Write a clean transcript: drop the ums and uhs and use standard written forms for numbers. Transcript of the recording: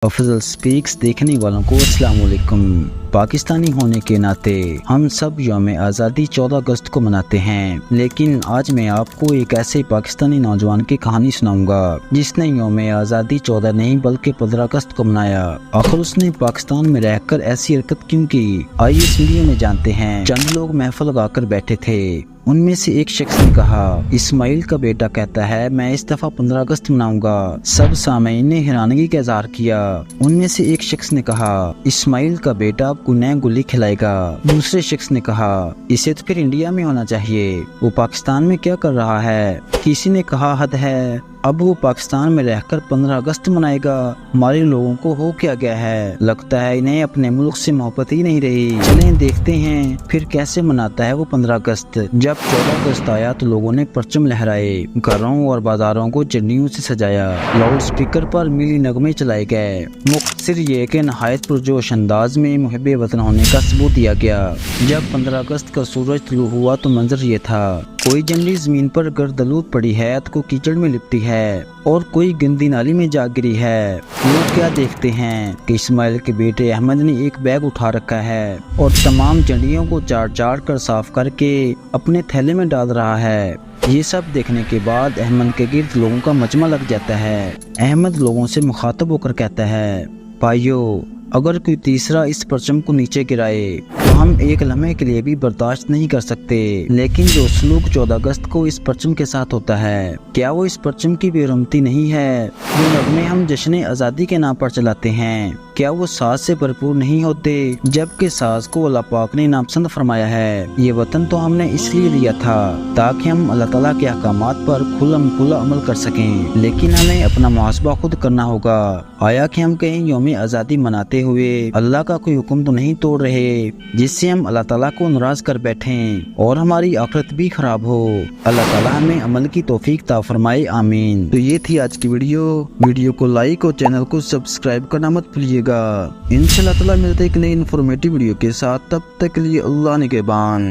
Afzal speaks देखने वालों को अस्सलाम वालेकुम। पाकिस्तानी होने के नाते हम सब यौम आज़ादी 14 अगस्त को मनाते हैं, लेकिन आज मैं आपको एक ऐसे पाकिस्तानी नौजवान की कहानी सुनाऊंगा जिसने यौम आज़ादी 14 नहीं बल्कि 15 अगस्त को मनाया। आखिर उसने पाकिस्तान में रहकर ऐसी हरकत क्यों की, आइए इस वीडियो में जानते हैं। चंद लोग महफिल लगाकर बैठे थे। उनमें से एक शख्स ने कहा, इस्माइल का बेटा कहता है मैं इस दफा 15 अगस्त मनाऊंगा। सब सामईन ने हैरानगी का इज़हार किया। उनमें से एक शख्स ने कहा, इस्माइल का बेटा आपको नया गुल्ली खिलाएगा। दूसरे शख्स ने कहा, इसे तो फिर इंडिया में होना चाहिए, वो पाकिस्तान में क्या कर रहा है। किसी ने कहा, हद है, अब वो पाकिस्तान में रहकर 15 अगस्त मनाएगा। हमारे लोगों को हो क्या गया है, लगता है इन्हें अपने मुल्क से मोहब्बत ही नहीं रही। चलें देखते हैं फिर कैसे मनाता है वो 15 अगस्त। जब 14 अगस्त आया तो लोगों ने परचम लहराए, घरों और बाजारों को झंडियों से सजाया, लाउड स्पीकर पर मिली नगमे चलाए गए। मुख्तसर ये कि नहायत पुरजोश अंदाज में मुहब्बे वतन होने का सबूत दिया गया। जब 15 अगस्त का सूरज तुलू हुआ तो मंजर ये था, कोई झंडी जमीन पर गर्दलूद पड़ी है तो कोई कीचड़ में लिपटी है और कोई गंदी नाली में जा गिरी है। लोग क्या देखते हैं कि इस्माइल के बेटे अहमद ने एक बैग उठा रखा है और तमाम झंडियों को चाट चाट कर साफ करके अपने थैले में डाल रहा है। ये सब देखने के बाद अहमद के गिर्द लोगों का मजमा लग जाता है। अहमद लोगों से मुखातब होकर कहता है, भाइयों, अगर कोई तीसरा इस परचम को नीचे गिराए तो हम एक लम्हे के लिए भी बर्दाश्त नहीं कर सकते। लेकिन जो सलूक 14 अगस्त को इस परचम के साथ होता है, क्या वो इस परचम की बेरुमती नहीं है। जो नगमे हम जश्न आज़ादी के नाम पर चलाते हैं, क्या वो साज से भरपूर नहीं होते, जबकि साज को अल्लाह पाक ने नापसंद फरमाया है। ये वतन तो हमने इसलिए दिया था ताकि हम अल्लाह ताला के अहकामात पर खुल्लम खुल्ला अमल कर सकें, लेकिन हमें अपना मुहासबा खुद करना होगा। आया कि हम कहीं यौम आज़ादी मनाते हुए अल्लाह का कोई हुक्म तो नहीं तोड़ रहे जिससे हम अल्लाह ताला को नाराज कर बैठें और हमारी आखिरत भी खराब हो। अल्लाह ताला हमें अमल की तौफीक ता फरमाए, आमीन। तो ये थी आज की वीडियो को लाइक और चैनल को सब्सक्राइब करना मत भूलिएगा। इंशाअल्लाह ताला मिलते एक नई इन्फॉर्मेटिव वीडियो के साथ, तब तक के लिए अल्लाह निगहबान।